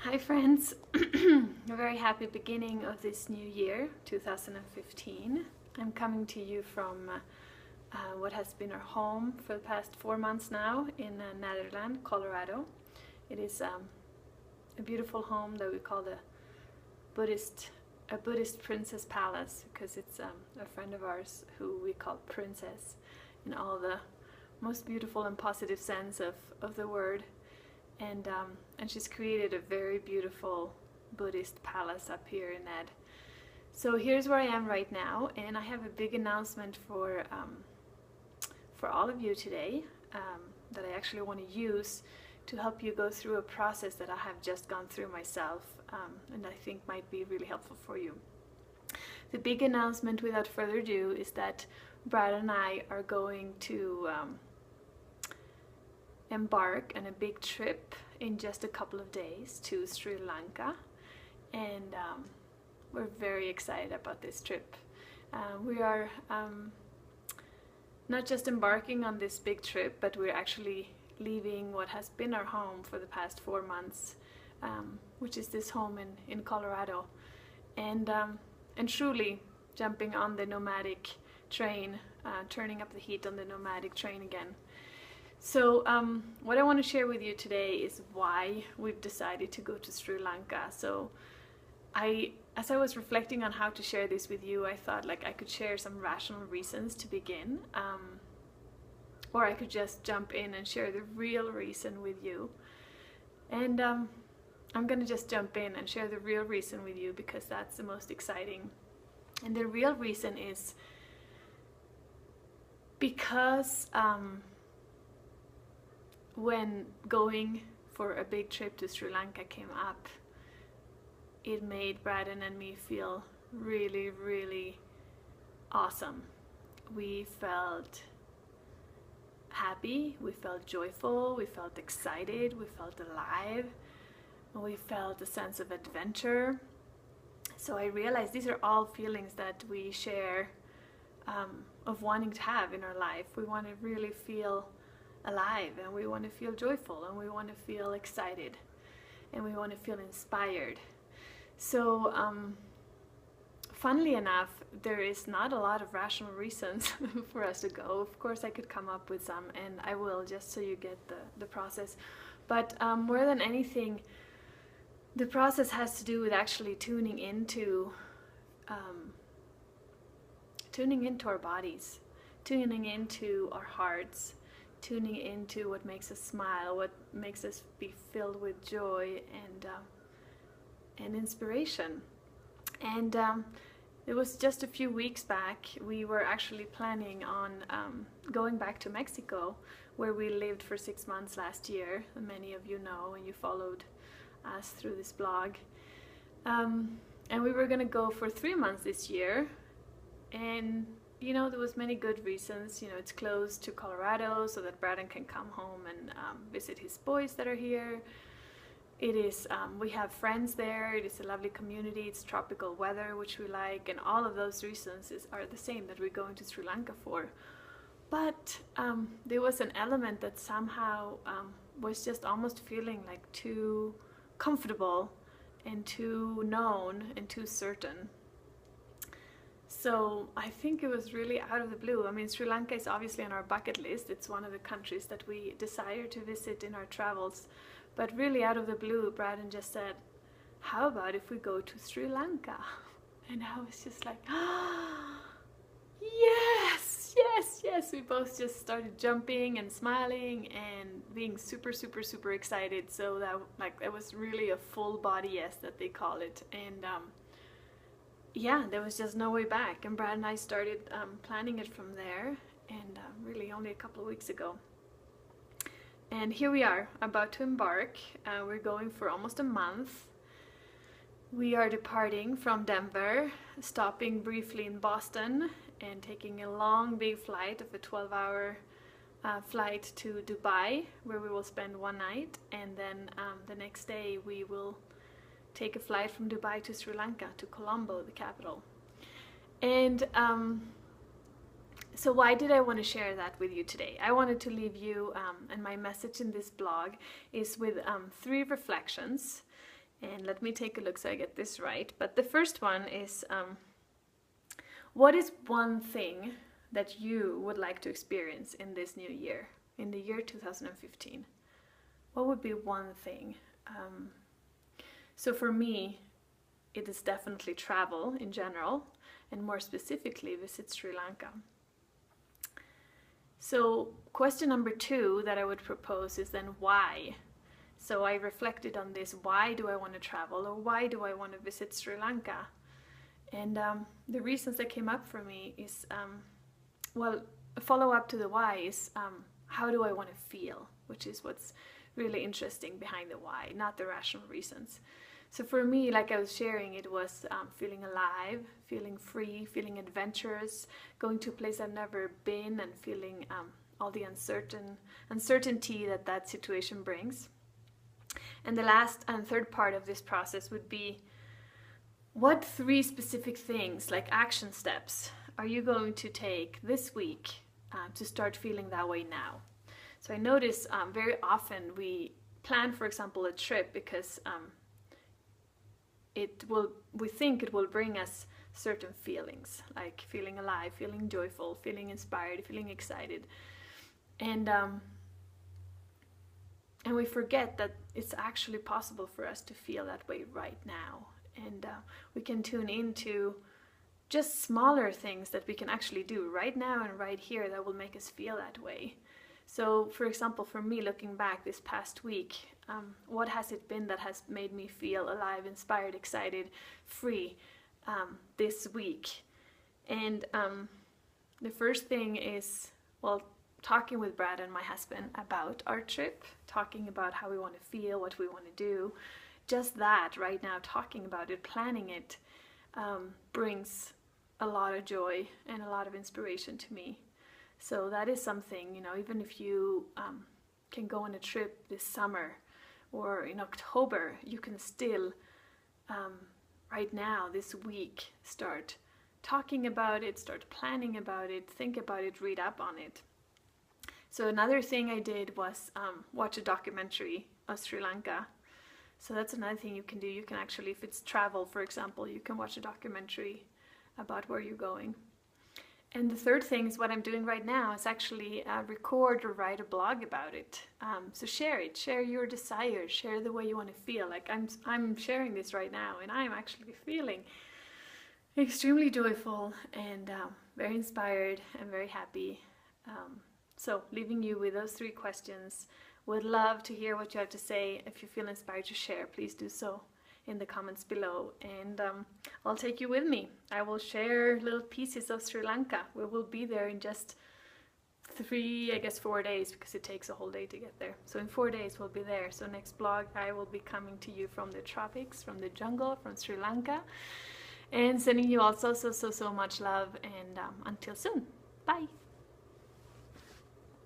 Hi friends, a very happy beginning of this new year, 2015. I'm coming to you from what has been our home for the past 4 months now in Netherlands, Colorado. It is a beautiful home that we call a Buddhist princess palace, because it's a friend of ours who we call princess in all the most beautiful and positive sense of the word. And she's created a very beautiful Buddhist palace up here in Ed. So here's where I am right now, and I have a big announcement for all of you today that I actually want to use to help you go through a process that I have just gone through myself, and I think might be really helpful for you. The big announcement, without further ado, is that Brad and I are going to embark on a big trip in just a couple of days to Sri Lanka, and we're very excited about this trip. We are not just embarking on this big trip, but we're actually leaving what has been our home for the past 4 months, which is this home in Colorado, and truly jumping on the nomadic train, turning up the heat on the nomadic train again. So what I want to share with you today is why we've decided to go to Sri Lanka. So as I was reflecting on how to share this with you, I thought like I could share some rational reasons to begin, or I could just jump in and share the real reason with you. And I'm gonna just jump in and share the real reason with you, because that's the most exciting. And the real reason is because when going for a big trip to Sri Lanka came up, it made Braden and me feel really, really awesome. We felt happy, we felt joyful, we felt excited, we felt alive, and we felt a sense of adventure. So I realized these are all feelings that we share, of wanting to have in our life. We want to really feel alive, and we want to feel joyful, and we want to feel excited, and we want to feel inspired. So funnily enough, there is not a lot of rational reasons for us to go. Of course I could come up with some, and I will, just so you get the process. But more than anything, the process has to do with actually tuning into our bodies, tuning into our hearts, tuning into what makes us smile, what makes us be filled with joy and inspiration. And it was just a few weeks back, we were actually planning on going back to Mexico, where we lived for 6 months last year. Many of you know, and you followed us through this blog. And we were gonna go for 3 months this year, and you know, there was many good reasons. You know, it's close to Colorado, so that Braden can come home and visit his boys that are here. It is, we have friends there, it is a lovely community, it's tropical weather, which we like, and all of those reasons are the same that we're going to Sri Lanka for. But there was an element that somehow was just almost feeling like too comfortable and too known and too certain. So I think it was really out of the blue. I mean, Sri Lanka is obviously on our bucket list. It's one of the countries that we desire to visit in our travels. But really out of the blue, Braden just said, how about if we go to Sri Lanka? And I was just like, ah, yes, yes, yes. We both just started jumping and smiling and being super, super, super excited. So that, like, it was really a full body yes, that they call it. And yeah, there was just no way back, and Brad and I started planning it from there, and really only a couple of weeks ago. And here we are, about to embark. We're going for almost a month. We are departing from Denver, stopping briefly in Boston, and taking a long, big flight of a 12-hour flight to Dubai, where we will spend 1 night, and then the next day we will take a flight from Dubai to Sri Lanka, to Colombo, the capital. And so why did I want to share that with you today? I wanted to leave you, and my message in this blog is with 3 reflections. And let me take a look so I get this right. But the first one is, what is one thing that you would like to experience in this new year, in the year 2015? What would be one thing? So for me, it is definitely travel in general, and more specifically visit Sri Lanka. So question number 2 that I would propose is then why? So I reflected on this, why do I want to travel, or why do I want to visit Sri Lanka? And the reasons that came up for me is, well, a follow-up to the why is, how do I want to feel? Which is what's really interesting behind the why, not the rational reasons. So for me, like I was sharing, it was feeling alive, feeling free, feeling adventurous, going to a place I've never been, and feeling all the uncertainty that situation brings. And the last and third part of this process would be, what 3 specific things, like action steps, are you going to take this week to start feeling that way now? So I notice very often we plan, for example, a trip because we think it will bring us certain feelings, like feeling alive, feeling joyful, feeling inspired, feeling excited. And we forget that it's actually possible for us to feel that way right now. And we can tune into just smaller things that we can actually do right now and right here that will make us feel that way. So, for example, for me, looking back this past week, what has it been that has made me feel alive, inspired, excited, free this week? And the first thing is, well, talking with Brad and my husband about our trip, talking about how we want to feel, what we want to do. Just that right now, talking about it, planning it, brings a lot of joy and a lot of inspiration to me. So that is something, even if you can go on a trip this summer or in October, you can still, right now, this week, start talking about it, start planning about it, think about it, read up on it. So another thing I did was watch a documentary of Sri Lanka. So that's another thing you can do. You can actually, if it's travel, for example, you can watch a documentary about where you're going. And the third thing is what I'm doing right now is actually record or write a blog about it. So share it, share your desires, share the way you want to feel. Like I'm sharing this right now, and I'm actually feeling extremely joyful and very inspired and very happy. So leaving you with those 3 questions. Would love to hear what you have to say. If you feel inspired to share, please do so in the comments below, and I'll take you with me. I will share little pieces of Sri Lanka. We will be there in just 4 days, because it takes a whole day to get there. So in 4 days we'll be there. So next blog I will be coming to you from the tropics, from the jungle, from Sri Lanka, and sending you all so much love, and until soon. Bye.